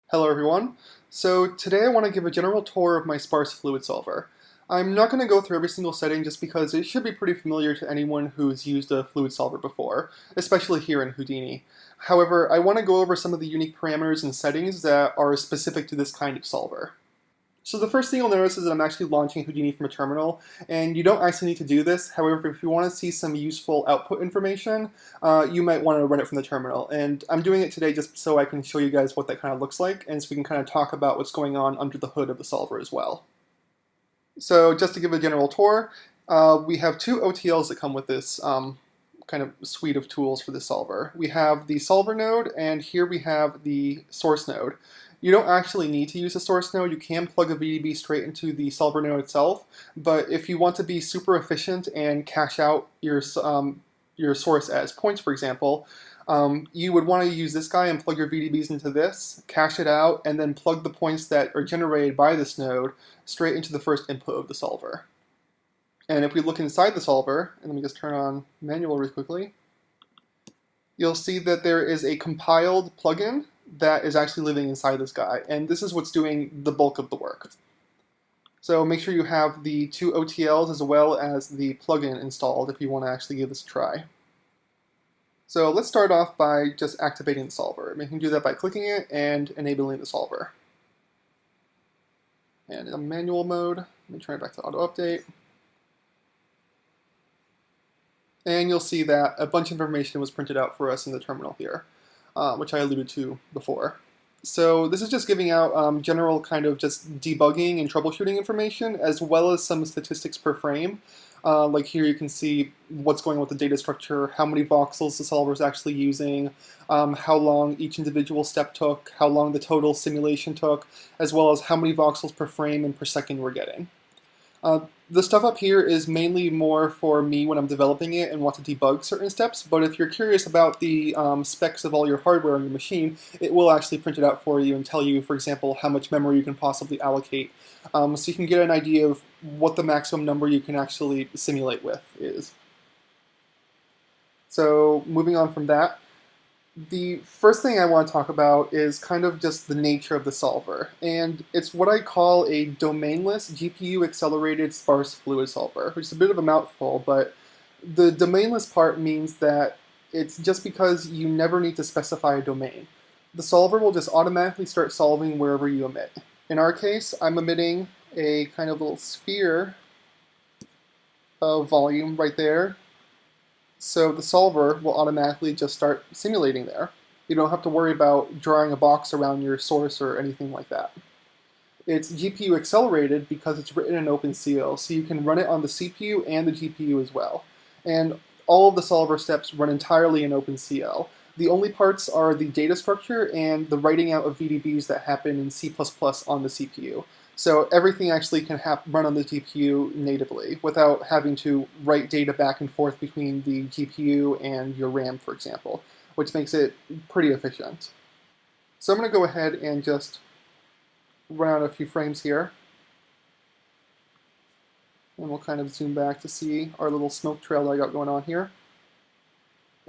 Hello everyone. So today I want to give a general tour of my sparse fluid solver. I'm not going to go through every single setting just because it should be pretty familiar to anyone who's used a fluid solver before, especially here in Houdini. However, I want to go over some of the unique parameters and settings that are specific to this kind of solver. So the first thing you'll notice is that I'm actually launching Houdini from a terminal, and you don't actually need to do this. However, if you want to see some useful output information, you might want to run it from the terminal. And I'm doing it today just so I can show you guys what that kind of looks like, and so we can kind of talk about what's going on under the hood of the solver as well. So just to give a general tour, we have two OTLs that come with this kind of suite of tools for the solver. We have the solver node, and here we have the source node. You don't actually need to use a source node. You can plug a VDB straight into the solver node itself, but if you want to be super efficient and cache out your source as points, for example, you would want to use this guy and plug your VDBs into this, cache it out, and then plug the points that are generated by this node straight into the first input of the solver. And if we look inside the solver, and let me just turn on manual really quickly, you'll see that there is a compiled plugin that is actually living inside this guy, and this is what's doing the bulk of the work. So make sure you have the two OTLs as well as the plugin installed if you want to actually give this a try. So let's start off by just activating the solver. And you can do that by clicking it and enabling the solver. And in manual mode, let me turn it back to auto update. And you'll see that a bunch of information was printed out for us in the terminal here, which I alluded to before. So this is just giving out general kind of just debugging and troubleshooting information, as well as some statistics per frame. Like here you can see what's going on with the data structure, how many voxels the solver is actually using, how long each individual step took, how long the total simulation took, as well as how many voxels per frame and per second we're getting. The stuff up here is mainly more for me when I'm developing it and want to debug certain steps, but if you're curious about the specs of all your hardware on your machine, it will actually print it out for you and tell you, for example, how much memory you can possibly allocate. So you can get an idea of what the maximum number you can actually simulate with is. So moving on from that, the first thing I want to talk about is kind of just the nature of the solver, and it's what I call a domainless GPU-accelerated sparse fluid solver, which is a bit of a mouthful, but the domainless part means that it's just because you never need to specify a domain. The solver will just automatically start solving wherever you emit. In our case, I'm emitting a kind of little sphere of volume right there. So the solver will automatically just start simulating there. You don't have to worry about drawing a box around your source or anything like that. It's GPU accelerated because it's written in OpenCL, so you can run it on the CPU and the GPU as well. And all of the solver steps run entirely in OpenCL. The only parts are the data structure and the writing out of VDBs that happen in C++ on the CPU. So everything actually can run on the GPU natively without having to write data back and forth between the GPU and your RAM, for example, which makes it pretty efficient. So I'm going to go ahead and just run out a few frames here. And we'll kind of zoom back to see our little smoke trail that I got going on here.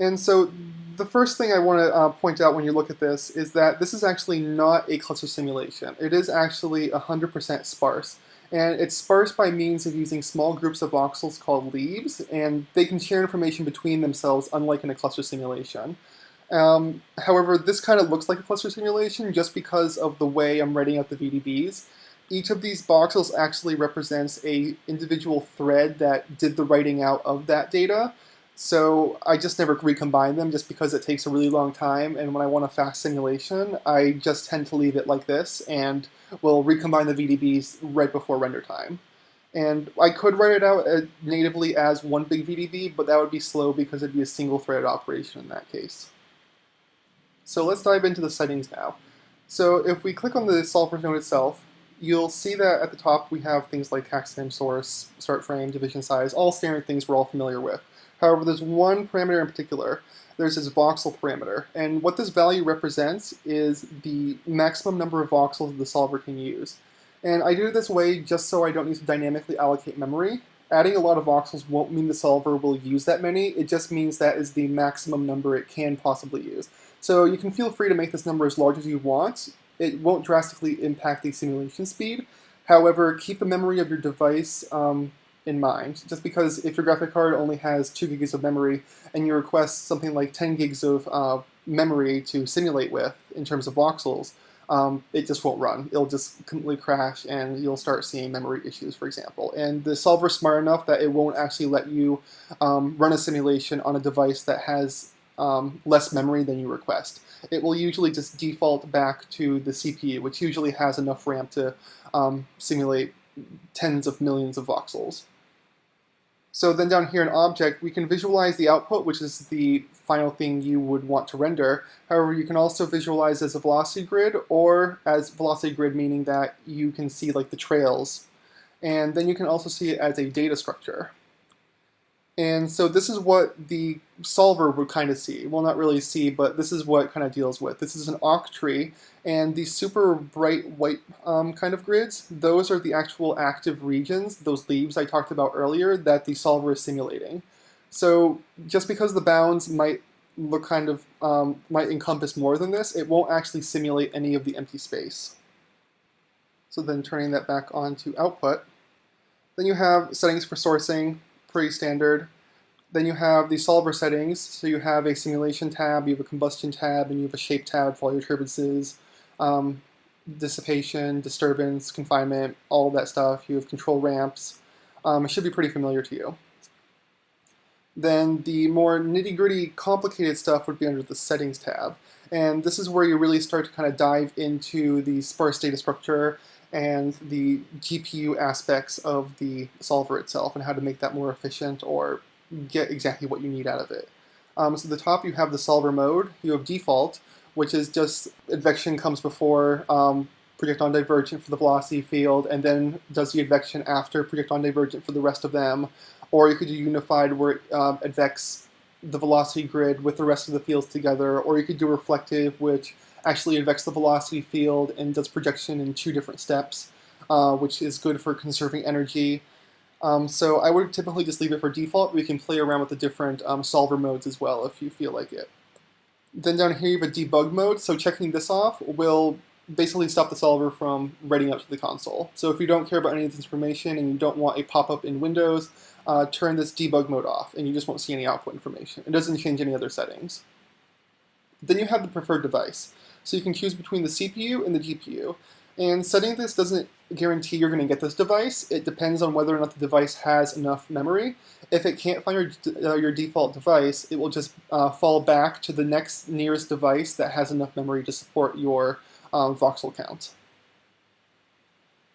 And so the first thing I want to point out when you look at this is that this is actually not a cluster simulation. It is actually 100% sparse. And it's sparse by means of using small groups of voxels called leaves, and they can share information between themselves, unlike in a cluster simulation. However, this kind of looks like a cluster simulation just because of the way I'm writing out the VDBs. Each of these voxels actually represents an individual thread that did the writing out of that data. So I just never recombine them just because it takes a really long time, and when I want a fast simulation, I just tend to leave it like this and will recombine the VDBs right before render time. And I could write it out natively as one big VDB, but that would be slow because it'd be a single-threaded operation in that case. So let's dive into the settings now. So if we click on the solver node itself, you'll see that at the top we have things like cache time source, start frame, division size, all standard things we're all familiar with. However, there's one parameter in particular. There's this voxel parameter, and what this value represents is the maximum number of voxels the solver can use. And I do it this way just so I don't need to dynamically allocate memory. Adding a lot of voxels won't mean the solver will use that many, it just means that is the maximum number it can possibly use. So you can feel free to make this number as large as you want. it won't drastically impact the simulation speed. However, keep the memory of your device in mind, just because if your graphic card only has 2 gigs of memory and you request something like 10 gigs of memory to simulate with in terms of voxels, it just won't run. It'll just completely crash and you'll start seeing memory issues, for example. And the solver is smart enough that it won't actually let you run a simulation on a device that has less memory than you request. It will usually just default back to the CPU, which usually has enough RAM to simulate tens of millions of voxels. So then down here in Object, we can visualize the output, which is the final thing you would want to render. However, you can also visualize as a velocity grid, or as velocity grid meaning that you can see like the trails. And then you can also see it as a data structure. And so this is what the solver would kind of see. Well, not really see, but this is what it kind of deals with. This is an awk tree, and these super bright white kind of grids, those are the actual active regions, those leaves I talked about earlier, that the solver is simulating. So just because the bounds might look kind of, might encompass more than this, it won't actually simulate any of the empty space. So then turning that back on to output. Then you have settings for sourcing, pretty standard. Then you have the solver settings, so you have a simulation tab, you have a combustion tab, and you have a shape tab for all your turbulences, dissipation, disturbance, confinement, all of that stuff. You have control ramps. It should be pretty familiar to you. Then the more nitty-gritty, complicated stuff would be under the settings tab. And this is where you really start to kind of dive into the sparse data structure and the GPU aspects of the solver itself and how to make that more efficient or get exactly what you need out of it. So at the top you have the solver mode, you have default, which is just advection comes before project on divergent for the velocity field and then does the advection after project on divergent for the rest of them. Or you could do unified where it advects the velocity grid with the rest of the fields together, or you could do reflective, which actually advects the velocity field and does projection in 2 different steps, which is good for conserving energy. So I would typically just leave it for default. We can play around with the different solver modes as well if you feel like it. Then down here you have a debug mode, so checking this off will basically stop the solver from writing out to the console. So if you don't care about any of this information and you don't want a pop-up in Windows, turn this debug mode off and you just won't see any output information. It doesn't change any other settings. Then you have the preferred device. So you can choose between the CPU and the GPU. And setting this doesn't guarantee you're going to get this device. It depends on whether or not the device has enough memory. If it can't find your default device, it will just fall back to the next nearest device that has enough memory to support your voxel count.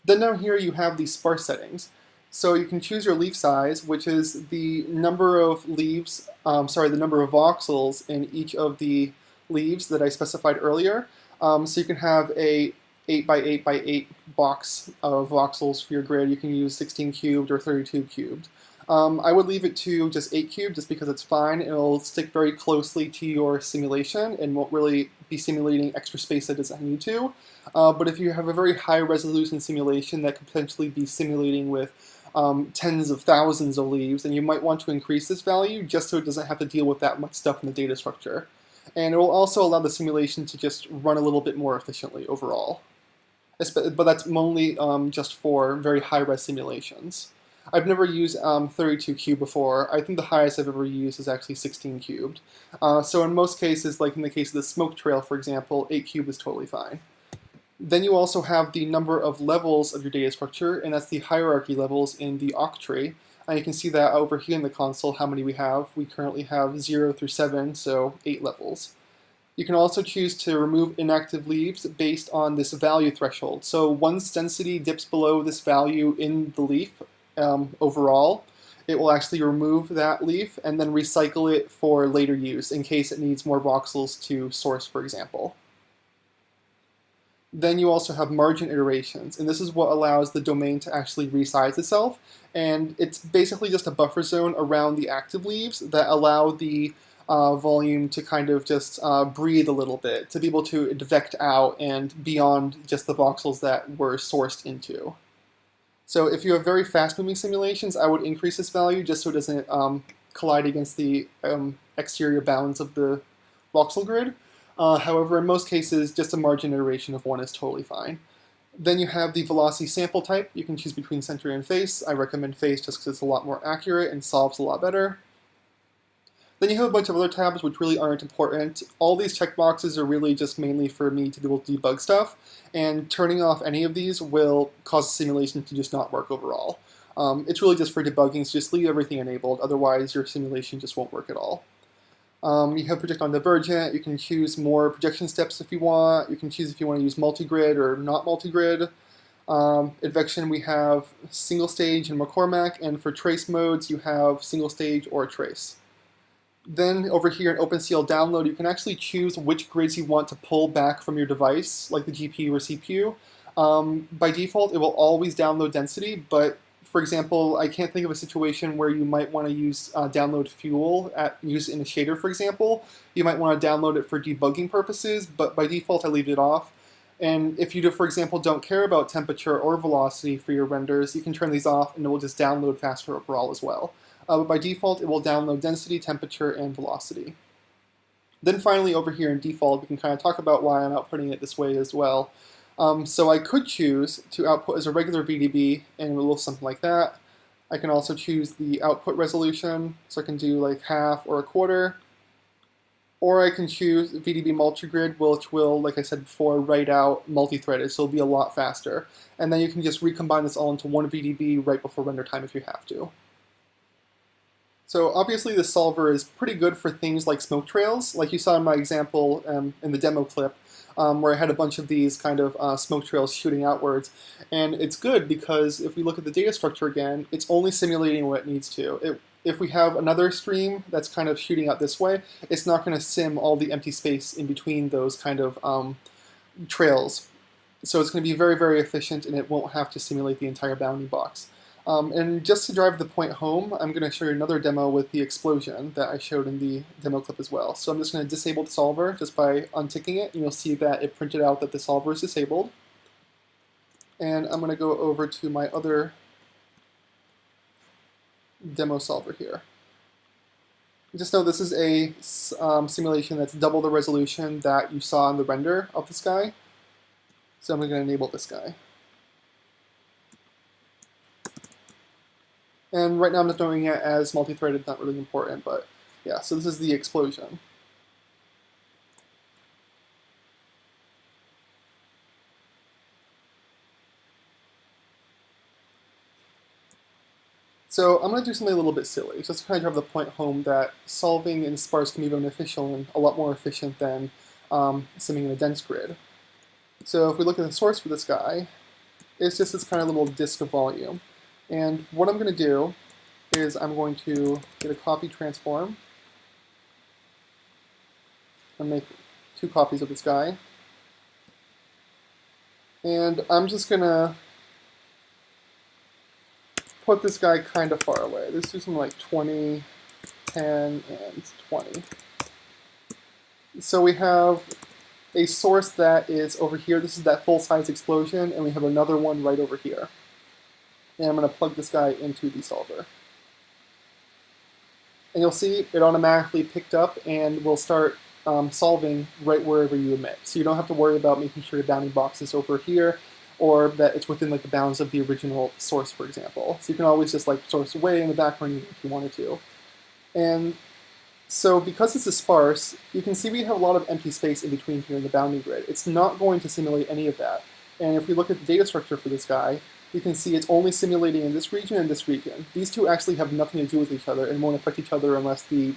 Then down here you have the sparse settings. So you can choose your leaf size, which is the number of leaves, the number of voxels in each of the leaves that I specified earlier. So you can have a 8 by 8 by 8 box of voxels for your grid. You can use 16 cubed or 32 cubed. I would leave it to just 8 cubed just because it's fine. It'll stick very closely to your simulation and won't really be simulating extra space that doesn't need to. But if you have a very high resolution simulation that could potentially be simulating with tens of thousands of leaves, then you might want to increase this value just so it doesn't have to deal with that much stuff in the data structure. And it will also allow the simulation to just run a little bit more efficiently overall. But that's only just for very high-res simulations. I've never used 32 cube before. I think the highest I've ever used is actually 16 cubed. So in most cases, like in the case of the smoke trail, for example, 8 cube is totally fine. Then you also have the number of levels of your data structure, and that's the hierarchy levels in the awk tree. And you can see that over here in the console how many we have. We currently have 0 through 7, so 8 levels. You can also choose to remove inactive leaves based on this value threshold. So once density dips below this value in the leaf overall, it will actually remove that leaf and then recycle it for later use in case it needs more voxels to source, for example. Then you also have margin iterations, and this is what allows the domain to actually resize itself. And it's basically just a buffer zone around the active leaves that allow the volume to kind of just breathe a little bit, to be able to advect out and beyond just the voxels that were sourced into. So if you have very fast-moving simulations, I would increase this value just so it doesn't collide against the exterior bounds of the voxel grid. However, in most cases, just a margin iteration of 1 is totally fine. Then you have the velocity sample type. You can choose between center and face. I recommend face just because it's a lot more accurate and solves a lot better. Then you have a bunch of other tabs which really aren't important. All these checkboxes are really just mainly for me to be able to debug stuff, and turning off any of these will cause the simulation to just not work overall. It's really just for debugging, so just leave everything enabled, otherwise your simulation just won't work at all. You have project on divergent. You can choose more projection steps if you want. You can choose if you want to use multi-grid or not multi-grid. Advection, we have single stage and McCormack, and for trace modes you have single stage or trace. Then over here in OpenCL download, you can actually choose which grids you want to pull back from your device, like the GPU or CPU. By default, it will always download density, but for example, I can't think of a situation where you might want to use download fuel, use it in a shader, for example. You might want to download it for debugging purposes, but by default, I leave it off. And if you, for example, don't care about temperature or velocity for your renders, you can turn these off and it will just download faster overall as well. But by default, it will download density, temperature, and velocity. Then finally, over here in default, we can kind of talk about why I'm outputting it this way as well. So I could choose to output as a regular VDB, and it will look something like that. I can also choose the output resolution, so I can do like half or a quarter. Or I can choose VDB multigrid, which will, like I said before, write out multi-threaded, so it'll be a lot faster. And then you can just recombine this all into one VDB right before render time if you have to. So obviously the solver is pretty good for things like smoke trails, like you saw in my example in the demo clip, where I had a bunch of these kind of smoke trails shooting outwards. And it's good because if we look at the data structure again, it's only simulating what it needs to. If we have another stream that's kind of shooting out this way, it's not going to sim all the empty space in between those kind of trails. So it's going to be very, very efficient, and it won't have to simulate the entire bounding box. And just to drive the point home, I'm going to show you another demo with the explosion that I showed in the demo clip as well. So I'm just going to disable the solver just by unticking it, and you'll see that it printed out that the solver is disabled. And I'm going to go over to my other demo solver here. Just know this is a simulation that's double the resolution that you saw in the render of this guy. So I'm going to enable this guy. And right now I'm not doing it as multi-threaded, not really important, but yeah, so this is the explosion. So I'm going to do something a little bit silly, just to kind of drive the point home that solving in Sparse can be beneficial and a lot more efficient than simming in a dense grid. So if we look at the source for this guy, it's just this kind of little disk of volume. And what I'm going to do is I'm going to get a copy transform and make 2 copies of this guy. And I'm just going to put this guy kind of far away. Let's do something like 20, 10, and 20. So we have a source that is over here. This is that full-size explosion, and we have another one right over here. And I'm going to plug this guy into the solver. And you'll see it automatically picked up and will start solving right wherever you emit. So you don't have to worry about making sure your bounding box is over here, or that it's within like the bounds of the original source, for example. So you can always just like source away in the background if you wanted to. And so because this is sparse, you can see we have a lot of empty space in between here in the bounding grid. It's not going to simulate any of that. And if we look at the data structure for this guy, you can see it's only simulating in this region and this region. These two actually have nothing to do with each other and won't affect each other unless the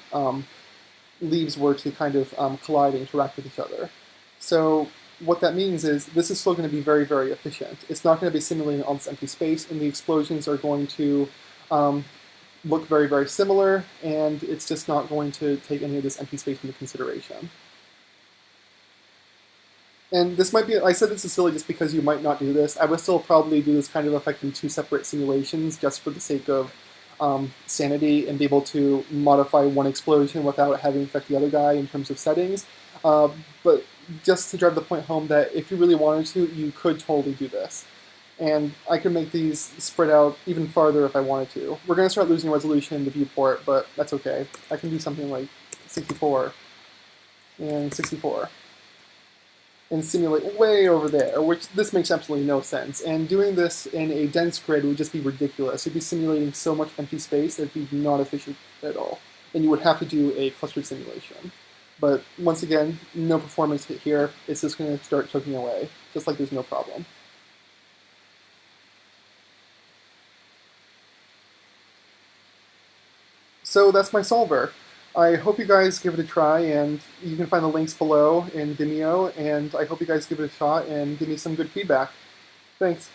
leaves were to kind of collide and interact with each other. So what that means is this is still going to be very, very efficient. It's not going to be simulating all this empty space, and the explosions are going to look very, very similar, and it's just not going to take any of this empty space into consideration. And this might be, I said this is silly just because you might not do this. I would still probably do this kind of effect in 2 separate simulations just for the sake of sanity and be able to modify one explosion without having affect the other guy in terms of settings. But just to drive the point home that if you really wanted to, you could totally do this. And I could make these spread out even farther if I wanted to. We're going to start losing resolution in the viewport, but that's okay. I can do something like 64 and 64. and simulate way over there, which this makes absolutely no sense. And doing this in a dense grid would just be ridiculous. You'd be simulating so much empty space that it'd be not efficient at all. And you would have to do a clustered simulation. But once again, no performance hit here. It's just going to start choking away, just like there's no problem. So that's my solver. I hope you guys give it a try, and you can find the links below in Vimeo, and I hope you guys give it a shot and give me some good feedback. Thanks.